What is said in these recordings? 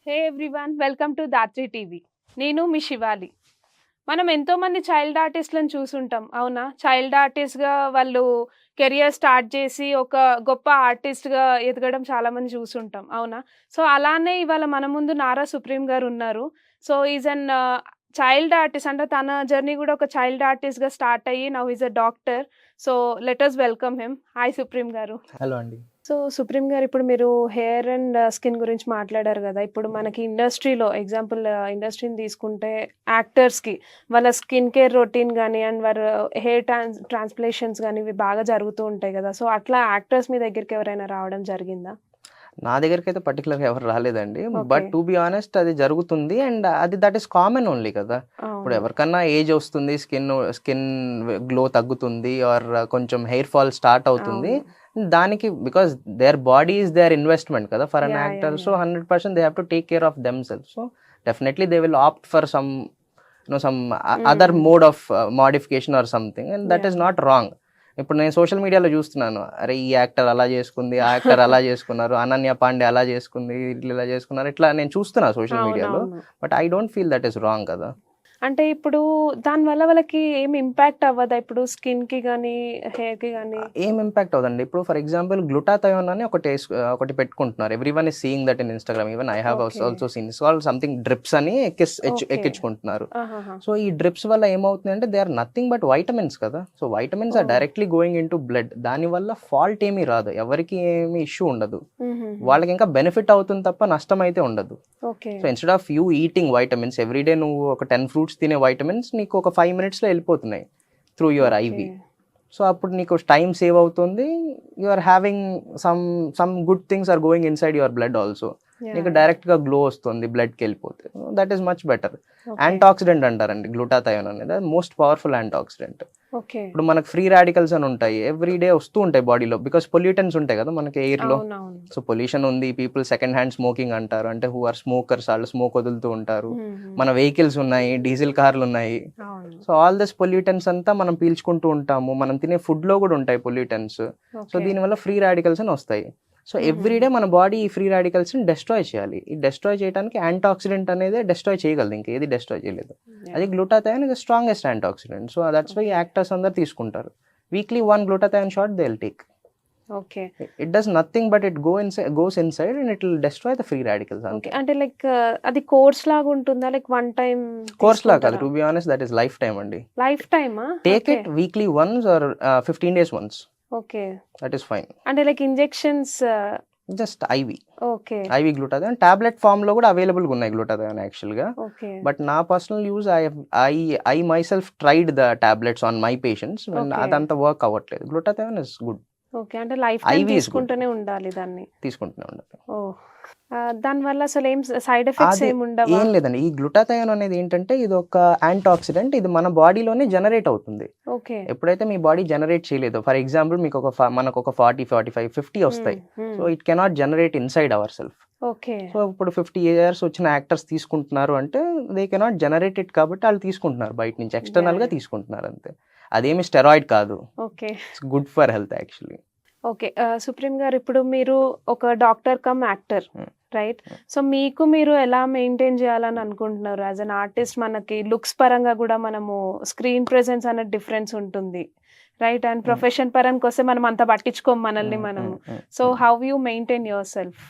Hey everyone, welcome to Dhatri TV. నేను మీ శివాలి. మనం ఎంతోమంది చైల్డ్ ఆర్టిస్ట్‌లను చూసుంటాం. అవునా? చైల్డ్ ఆర్టిస్ట్‌గా వాళ్ళు కెరియర్ స్టార్ట్ చేసి ఒక గొప్ప ఆర్టిస్ట్‌గా ఎదగడం చాలామంది చూసుంటాం. అవునా? సో, అలానే ఇవాళ మన ముందు నారా సుప్రీం గారున్నారు. So, is an child artist. అంటే తన జర్నీ గూడా ఒక చైల్డ్ ఆర్టిస్ట్‌గా స్టార్ట్ అయ్యి now is a doctor. So, let us welcome him. Hi Supreem గారు. హలో అండి. సో, సుప్రీం గారు, ఇప్పుడు మీరు హెయిర్ అండ్ స్కిన్ గురించి మాట్లాడారు గదా! ఇప్పుడు మనకి ఇండస్ట్రీలో ఎగ్జాంపుల్ ఇండస్ట్రీని తీసుకుంటే యాక్టర్స్‌కి వాళ్ళ స్కిన్ కేర్ రొటీన్ గాని అండ్ వారు హెయిర్ ట్రాన్స్‌ప్లాంటేషన్స్ గాని ఇవి బాగా జరుగుతూ ఉంటాయి గదా! సో, అట్లా యాక్టర్స్ మీ దగ్గరికి ఎవరైనా రావడం జరిగిందా? నా దగ్గరికైతే పర్టిక్యులర్‌గా ఎవరు రాలేదండి. Okay. But to be honest అది జరుగుతుంది and that is common only కదా! ఇప్పుడు అవును. ఎవరికన్నా ఏజ్ ఒస్తుంది, స్కిన్ గ్లో తగ్గుతుంది ఆర్ కొంచెం హెయిర్ ఫాల్ స్టార్ట్ అవుతుంది. అవును. దానికి because their body is their investment కదా! For an yeah! Actor. Yeah! So, yeah! 100% they have to take care of themselves. So, definitely they will opt for some some other hmm. Mode of modification or something and that is yeah! Not wrong. ఇప్పుడు నేను social మీడియాలో చూస్తున్నాను. అరే! ఈ actor అలా చేసుకుంది, ఆ actor అలా చేసుకున్నారు, అనన్య పాండే అలా చేసుకుంది, వీళ్ళు ఇలా చేసుకున్నారు. ఇట్లా నేను చూస్తున్నా సోషల్ మీడియాలో. అవునవును. But I don't feel that is wrong కదా! అంటే ఇప్పుడు దానివల్ల వాళ్ళకి ఏమి ఇంపాక్ట్ అవ్వదా? ఇప్పుడు స్కిన్‌కి గాని, హెయిర్‌కి గాని? ఏం ఇంపాక్ట్ అవ్వదండి. ఇప్పుడు ఫర్ ఎగ్జాంపుల్ గ్లూటాథయోన్ అని ఒకటి పెట్టుకుంటున్నారు. Everyone is seeing that in Instagram. Even I have okay. Also seen. It's called something drips అని ఓకే. ఎక్కించుకుంటున్నారు. ఆహాహా! సో, ఈ డ్రిప్స్ వల్ల ఏమవుతుందంటే they are nothing but vitamins కదా! So, vitamins are oh! Directly going into blood. దానివల్ల fault ఏమీ రాదు. ఎవరికీ ఏమి ఇష్యూ ఉండదు. హుహుహు. వాళ్ళకి ఇంకా బెనిఫిట్ అవుతుంది తప్ప నష్టం అయితే ఉండదు. Okay. So, instead of you eating vitamins everyday నువ్వు ఒక 10 ఫ్రూట్స్ తినే వైటమిన్స్ నీకు ఒక 5 మినిట్స్‌లో ఎళ్ళిపోతున్నాయి through your okay. IV. So, అప్పుడు నీకు టైమ్ సేవ్ అవుతుంది. You are having some good things are going inside your blood also. Yeah! నీకు యాహ్! డైరెక్ట్‌గా గ్లో వస్తుంది బ్లడ్‌కెళ్ళిపోతే. That is much better. Okay. Antioxidant అంటారండి గ్లూటాథయోన్ అనేది. అది మోస్ట్ పవర్‌ఫుల్ యాంటాక్సిడెంట్. ఓకే. ఇప్పుడు మనకు ఫ్రీ రాడికల్స్ అని ఉంటాయి. ఎవ్రీ డే వస్తూ ఉంటాయి బాడీలో. బికాజ్ పొల్యూటెంట్స్ ఉంటాయి కదా మనకి ఎయిర్‌లో. అవునవును. సో, పొల్యూషన్ ఉంది. పీపుల్ సెకండ్ హ్యాండ్ స్మోకింగ్ అంటారు. అంటే హూ ఆర్ స్మోకర్స్ ఆళ్ళు స్మోక్ వదులుతూ ఉంటారు. హుహు. మన వెహికల్స్ ఉన్నాయి. డీజిల్ కార్లున్నాయి. అవును. సో, ఆల్ దిస్ పొల్యూటెంట్స్ అంతా మనం పీల్చుకుంటూ ఉంటాము. మనం తినే ఫుడ్‌లో గూడా ఉంటాయి పొల్యూటెంట్స్. So, okay. దీనివల్ల ఫ్రీ రాడికల్స్ అని వస్తాయి. సో, ఎవ్రీ హుహుహు. డే మన బాడీ ఈ ఫ్రీ రాడికల్స్‌ని డెస్ట్రాయ్ చేయాలి. ఈ డెస్ట్రాయ్ చేయడానికి యాంటాక్సిడెంట్ అనేదే డెస్ట్రాయ్ చేయగలదు. ఇంకేది డెస్ట్రాయ్ చేయలేదు. అది yah! Glutathione is the strongest antioxidant. So, that's why okay. Actors అందరూ తీసుకుంటారు. Weekly 1 glutathione shot they will take. Okay. It does nothing but it goes inside and it will destroy the free radicals okay. అంతే. అంటే like అది course లాగా ఉంటుందా? Like one time కోర్స్‌లా కాదు. తీసుకుంటారా? To be honest that is life time అండి. Life టైమా? Take okay. It weekly once or 15 days once. Okay. That is fine. అంటే like injections. Just IV. Okay. IV glutathione tablet ఫార్మ్‌లో కూడా అవైలబుల్‌గా ఉన్నాయి గ్లూటాథయోన్ యాక్చువల్‌గా. ఓకే. బట్ నా personal use I myself tried the tablets on my patients. Okay. అదంతా work అవ్వట్లేదు. Glutathione is good. Okay. అంటే life time IV is good. తీసుకుంటూనే ఉండాలి దాన్ని. తీసుకుంటూనే ఉండాలి. ఓహ్! దానివల్ల అసలేం సైడ్ ఎఫెక్ట్స్ అది ఏముండవా? ఏం లేదండి. ఈ గ్లూటాథయోన్ అనేది ఏంటంటే ఇదొక యాంటాక్సిడెంట్. ఇది మన బాడీలోనే జనరేట్ అవుతుంది. ఓకే. ఎప్పుడైతే మీ బాడీ జనరేట్ చేయలేదో ఫర్ ఎగ్జాంపుల్ మనకొక 40, 45, 50 హ్మ్. వస్తాయి. హ్మ్. So, it cannot generate inside our self. Okay. So, ఇప్పుడు 50 ఇయర్స్ వచ్చిన యాక్టర్స్ తీసుకుంటున్నారు అంటే దే కెనాట్ జనరేట్ ఇట్ కాబట్టి ఆళ్ళు తీసుకుంటున్నారు బయట నుంచి. యాహ్! ఎక్స్‌టర్నల్‌గా యాహ్! తీసుకుంటున్నారు అంతే. అదేమి స్టెరాయిడ్ కాదు. Okay. It's good for health actually. Okay. Supreme గారు, ఇప్పుడు మీరు ఒక డాక్టర్ కమ్ యాక్టర్. హ్మ్. రైట్? హ్మ్. సో, మీకు మీరు ఎలా మెయింటైన్ చేయాలని అనుకుంటున్నారు? యాస్ ఎన్ ఆర్టిస్ట్ మనకి లుక్స్ పరంగా గూడా మనము స్క్రీన్ ప్రెజెన్స్ అనేది డిఫరెన్స్ ఉంటుంది. రైట్? అండ్ హ్మ్. ప్రొఫెషన్ పరంకొస్తే మనం అంత పట్టించుకోము మనల్ని హ్మ్. మనము. హ్మ్. హ్మ్. సో, హ్మ్. How you maintain your self?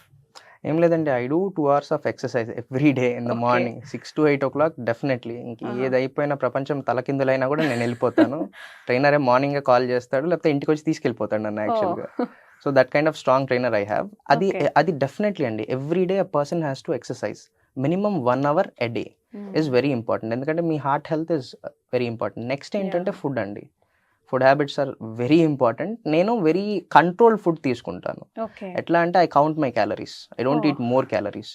ఏం లేదండి. I do 2 hours of exercise every day in the okay. Morning 6-8 definitely. ఇంక ఆహా! ఏదైపోయినా ప్రపంచం తలకిందులైనా గూడా నేనెళ్ళిపోతాను. ట్రైనరే మార్నింగే కాల్ చేస్తాడు. లేకపోతే ఇంటికొచ్చి తీసుకెళ్ళిపోతాడు నన్ను ఓహ్! యాక్చువల్‌గా. So, that kind of strong trainer I have. Okay. అది డెఫినెట్‌లీ అండి. Every day a person has to exercise. Minimum 1 hour a day is hmm. Very important. ఎందుకంటే మీ heart health is very important. Next ఏంటంటే yeah! Food అండి. Food habits are very important. నేను very controlled food తీసుకుంటాను. Okay. ఎట్లా అంటే I count my calories. I don't oh! Eat more calories.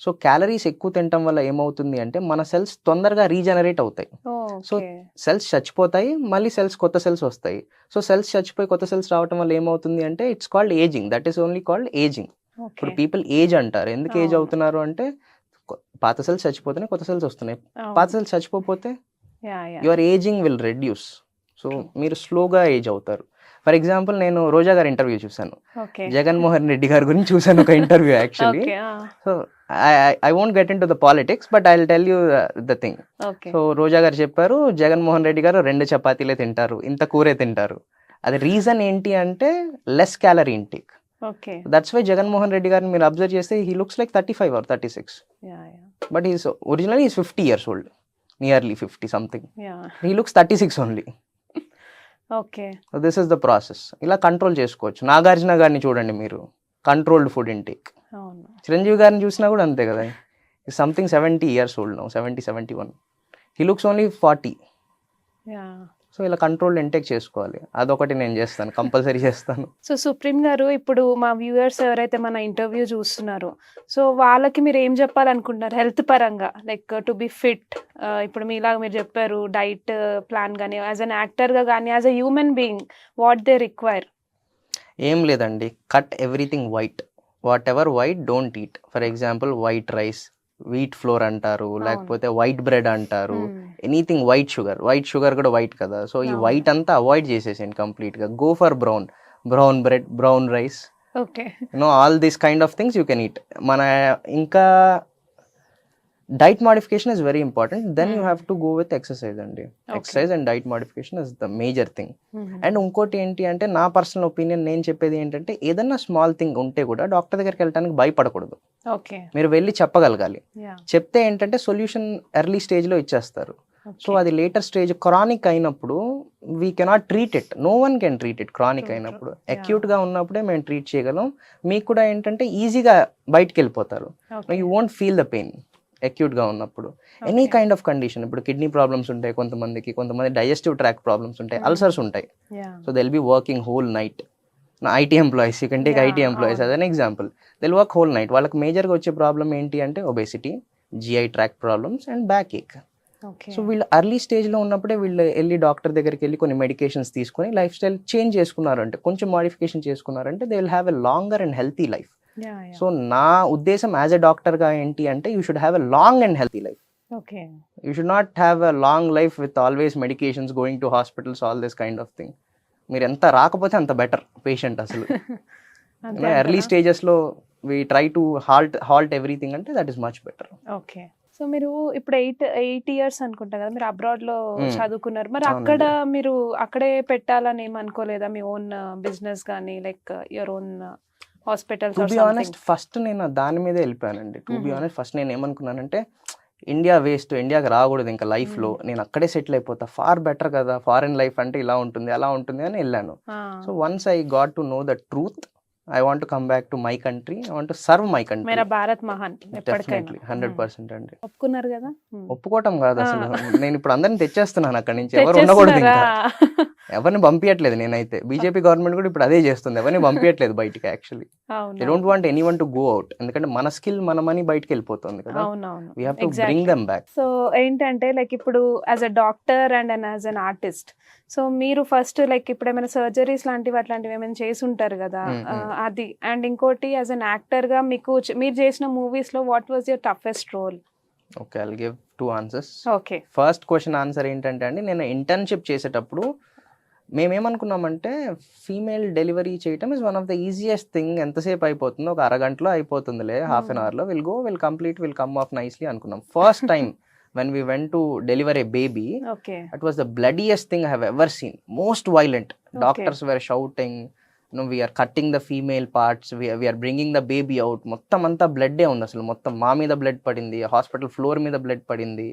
So, calories ఎక్కువ తినటం వల్ల ఏమవుతుంది అంటే మన సెల్స్ తొందరగా రీజనరేట్ అవుతాయి. So, okay. సెల్స్ చచ్చిపోతాయి. మళ్ళీ కొత్త సెల్స్ వస్తాయి. సో, సెల్స్ చచ్చిపోయి కొత్త సెల్స్ రావటం వల్ల ఏమవుతుంది అంటే it's called ageing. That is only called ageing. Okay. ఇప్పుడు పీపుల్ ఏజ్ అంటారు. ఎందుకు ఏజ్ అవును. అవుతున్నారు అంటే పాత సెల్స్ చచ్చిపోతున్నాయి. కొత్త సెల్స్ వస్తున్నాయి. పాత అవును. సెల్స్ చచ్చిపోతే yeah! Yeah! Your ageing will reduce. So, true. మీరు స్లోగా ఏజ్ అవుతారు. ఫర్ ఎగ్జాంపుల్ నేను రోజా గారి ఇంటర్వ్యూ చూసాను. ఓకే. జగన్‌మోహన్ రెడ్డి గారి గురించి చూసాను ఒక ఇంటర్వ్యూ యాక్చువల్లీ. ఓకే. ఆ! So, I won't get into the politics, but I'll tell you the thing. Okay. So Roja garu చెప్పారు, జగన్మోహన్ రెడ్డి గారు 2 చపాతీలే తింటారు, ఇంత కూరే తింటారు. అది రీజన్ ఏంటి అంటే less calorie intake. Okay. That's why Jaganmohan Reddy గారిని మీరు అబ్జర్వ్ చేస్తే he looks like 35 or 36. Yah! Yah! But he's originally is 50 years old. Nearly 50 something. Yah! He looks 36 only. Okay. So this is the process. ఇలా control చేసుకోవచ్చు. నాగార్జున గారిని చూడండి మీరు, controlled food intake. అవును. చిరంజీవి గారిని చూసినా కూడా అంతే కదా, something 70 years old now, 71. He looks only 40. Yeah! So ఇలా కంట్రోల్డ్ ఇంటేక్ చేసుకోవాలి. అదొకటి నేను చేస్తాను, కంపల్సరీ చేస్తాను. సో సుప్రీం గారు, ఇప్పుడు మా వ్యూవర్స్ ఎవరైతే మన ఇంటర్వ్యూ చూస్తున్నారో, సో వాళ్ళకి మీరు ఏం చెప్పాలనుకుంటున్నారు హెల్త్ పరంగా, లైక్ టు బి ఫిట్? ఇప్పుడు మీలాగా మీరు చెప్పారు డైట్ ప్లాన్ కానీ, యాజ్ అన్ యాక్టర్గా కానీ, as a human being, what they require? ఏం లేదండి, cut everything white. What ever white don't eat. For example white rice, wheat flour అంటారు, లేకపోతే వైట్ బ్రెడ్ అంటారు, ఎనీథింగ్ వైట్ షుగర్ కూడా వైట్ కదా. సో ఈ వైట్ అంతా అవాయిడ్ చేసేసేయండి కంప్లీట్గా. Go for brown bread, brown rice, okay. All this kind of things you can eat. మన ఇంకా diet modification is very important. Then you have to go with exercise అండి. Exercise and diet modification is the major thing. And ఇంకోటి ఏంటి అంటే, నా personal opinion నేను చెప్పేది ఏంటంటే, ఏదన్నా స్మాల్ థింగ్ ఉంటే కూడా డాక్టర్ దగ్గరికి వెళ్ళడానికి భయపడకూడదు. ఓకే. మీరు వెళ్ళి చెప్పగలగాలి. యాహ్! చెప్తే ఏంటంటే సొల్యూషన్ ఎర్లీ స్టేజ్లో ఇచ్చేస్తారు. సో అది లేటర్ స్టేజ్ క్రానిక్ అయినప్పుడు we cannot treat it. No one can treat it. Chronic అయినప్పుడు, అక్యూట్గా ఉన్నప్పుడే మేము ట్రీట్ చేయగలం. మీకు కూడా ఏంటంటే ఈజీగా బయటికి వెళ్ళిపోతారు. You won't feel the pain అక్యూట్గా ఉన్నప్పుడు. ఎనీ కైండ్ ఆఫ్ కండిషన్, ఇప్పుడు కిడ్నీ ప్రాబ్లమ్స్ ఉంటాయి కొంతమంది డైజెస్టివ్ ట్రాక్ ప్రాబ్లమ్స్ ఉంటాయి, అల్సర్స్ ఉంటాయి. So they will be working whole night. IT employees, you can take IT employees as an example. They will work whole night. వాళ్ళకి మేజర్గా వచ్చే problem ఏంటి అంటే obesity, GI track problems and backache. So వీళ్ళు early స్టేజ్లో ఉన్నప్పుడే వీళ్ళు వెళ్ళి డాక్టర్ దగ్గరికి వెళ్ళి కొన్ని మెడికేషన్స్ తీసుకొని లైఫ్ స్టైల్ చేంజ్ చేసుకున్నారంటే, కొంచెం మోడిఫికేషన్ చేసుకున్నారంటే, they will have a longer and healthy life. So నా ఉద్దేశం యాజ్ ఎ డాక్టర్గా ఏంటి అంటే, you should have a long and healthy life. Okay. You should not have a long life with always medications, going to hospitals, all this kind of thing. మీరు ఎంత రాకపోతే అంత better patient అసలు. Early స్టేజెస్లో we try to halt everything అంటే that is much better. Okay. So మీరు ఇప్పుడు 8 years అనుకుంటా కదా మీరు అబ్రాడ్లో చదువుకున్నారు. మరి అక్కడ మీరు అక్కడే పెట్టాలని ఏం అనుకోలేదా, మీ ఓన్ బిజినెస్ కానీ, like your own hospitals? To be honest, first నేను దాని మీదే వెళ్ళిపోయానండి. టు బి ఆనెస్ట్, ఫస్ట్ నేను ఏమనుకున్నానంటే, ఇండియా వేస్ట్, ఇండియాకి రాకూడదు ఇంకా లైఫ్లో, నేను అక్కడే సెటిల్ అయిపోతా, ఫార్ బెటర్ కదా, ఫారెన్ లైఫ్ అంటే ఇలా ఉంటుంది అలా ఉంటుంది అని వెళ్ళాను. So once I got to know the truth, I want to come back to my country. I want to serve my country. మేరా భారత్ మహాన్. Definitely, 100% అండి. ఒప్పుకున్నారు కదా? ఒప్పుకోవటం కాదు అసలు, నేను ఇప్పుడు అందరిని తెచ్చేస్తున్నాను అక్కడి నుంచి. ఎవరు ఉండకూడదు ఇంకా, ఎవరిని పంపించట్లేదు నేనైతే. బీజేపీ గవర్నమెంట్ కూడా ఇప్పుడు అదే చేస్తుంది, ఎవరిని పంపించట్లేదు బయటికి. Actually they don't want anyone to go out, ఎందుకంటే మన స్కిల్ మన మనీ బయటికి వెళ్ళిపోతుంది కదా. We have to bring them back. So ఏంటంటే, లైక్ ఇప్పుడు as a doctor and as an artist, so మీరు ఫస్ట్ లైక్ ఇప్పుడు ఏమైనా సర్జరీస్ లాంటివి అట్లాంటివి ఏమైనా చేసి ఉంటారు కదా, అది. అండ్ ఇంకోటి యాజ్ అన్ యాక్టర్ గా మీరు చేసిన మూవీస్ లో what was your toughest role? Okay, I'll give 2 answers. Okay. First question answer ఏంటంటే అండి, నేను ఇంటర్న్షిప్ చేసేటప్పుడు మేమేమనుకున్నామంటే, ఫీమేల్ డెలివరీ చేయటం is one of the easiest thing. ఎంతసేపు అయిపోతుందో, ఒక అరగంటలో అయిపోతుందిలే, హాఫ్ అన్ అవర్లో will go, will complete, will come off nicely అనుకున్నాం. First time when we went to deliver a baby, okay, it was the bloodiest thing I have ever seen, most violent. Doctors were shouting, we are cutting the female parts, we are bringing the baby out, మొత్తం అంతా blood ఉంది అసలు, మొత్తం మా మీద blood పడింది, hospital floor మీద blood పడింది.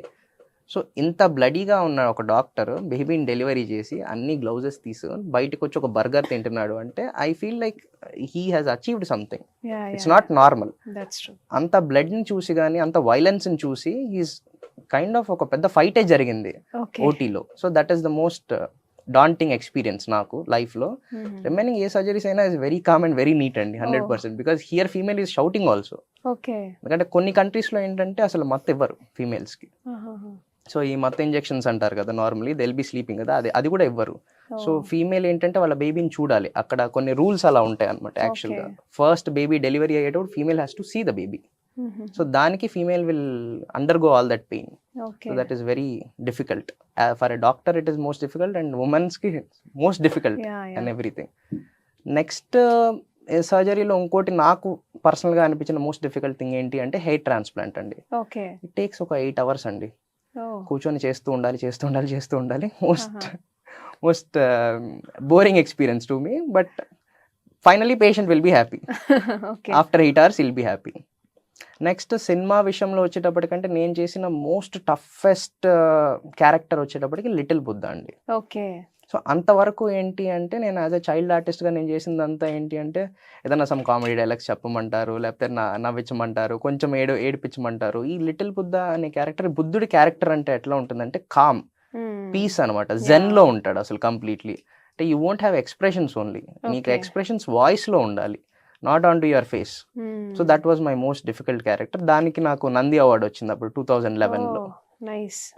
సో ఇంత బ్లడీగా ఉన్న ఒక డాక్టర్ బేబీని డెలివరీ చేసి అన్ని గ్లౌజెస్ తీసుకొని బయటకు వచ్చి ఒక బర్గర్ తింటున్నాడు అంటే, I feel like he has achieved something. It's not normal. అంత బ్లడ్ని చూసి కానీ, అంత వైలెన్స్ని చూసి, హీస్ కైండ్ ఆఫ్ ఒక పెద్ద ఫైటే జరిగింది ఓటీలో. So that is the most daunting experience నాకు లైఫ్లో. రిమైనింగ్ ఏ సర్జరీస్ అయినా is very calm and very neat అండి, 100%. Because here female is shouting also. ఎందుకంటే కొన్ని కంట్రీస్లో ఏంటంటే అసలు మత్తు ఇవ్వరు ఫీమేల్స్కి. సో ఈ మత్తు ఇంజెక్షన్స్ అంటారు కదా, normally they will B sleeping కదా, అది కూడా ఇవ్వరు. సో ఫీమేల్ ఏంటంటే వాళ్ళ బేబీని చూడాలి, అక్కడ కొన్ని రూల్స్ అలా ఉంటాయి అనమాట. యాక్చువల్గా ఫస్ట్ బేబీ డెలివరీ అయ్యేటప్పుడు female has to see the baby. So దానికి female will undergo all that pain. So that is very difficult. For a doctor it is most difficult, and women's కి most difficult and everything. Next సర్జరీలో ఇంకోటి నాకు పర్సనల్గా అనిపించిన most difficult thing ఏంటి అంటే hair transplant అండి. ఓకే. ఇట్ టేక్స్ ఒక 8 hours అండి. ఓహ్! కూర్చొని చేస్తూ ఉండాలి. Most boring experience to me. But finally patient will be happy. Okay. After 8 hours will be happy. Next cinema విషయంలో వచ్చేటప్పటికంటే నేను చేసిన మోస్ట్ టఫెస్ట్ క్యారెక్టర్ వచ్చేటప్పటికి లిటిల్ బుద్ధ అండి. ఓకే. సో అంతవరకు ఏంటి అంటే నేను యాజ్ ఎ చైల్డ్ ఆర్టిస్ట్గా నేను చేసిందంతా ఏంటి అంటే ఏదైనా సమ్ కామెడీ డైలాగ్స్ చెప్పమంటారు, లేకపోతే నవ్వించమంటారు, కొంచెం ఏడిపించమంటారు. ఈ లిటిల్ బుద్ధ అనే క్యారెక్టర్, బుద్ధుడి క్యారెక్టర్ అంటే ఎట్లా ఉంటుందంటే కామ్, పీస్ అనమాట. జెన్లో ఉంటాడు అసలు కంప్లీట్లీ. అంటే you won't have expressions only, నీకు Okay. ఎక్స్ప్రెషన్స్ వాయిస్లో ఉండాలి, not on to your face. So that was my most difficult character. దానికి నాకు నంది అవార్డు వచ్చింది అప్పుడు 2011లో. Nice.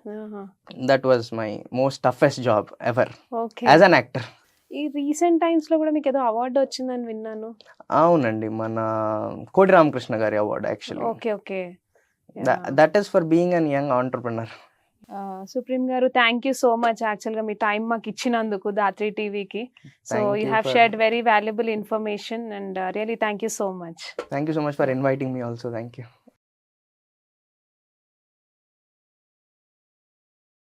That was my most toughest job ever okay. As an actor. ఈ recent times లో కూడా మీకు ఏదో అవార్డు వచ్చిందని విన్నాను. అవునండి, మన కోటి రామకృష్ణ గారి award actually. Okay. Okay. That is for being an young entrepreneur. Supreme గారు, థ్యాంక్ యూ సో మచ్ యాక్చువల్గా మీ టైం మాకు ఇచ్చినందుకు దాత్రి టీవీకి. So Thank you you have for- shared very valuable information and really thank you so much. Thank you so much for inviting me also. Thank you.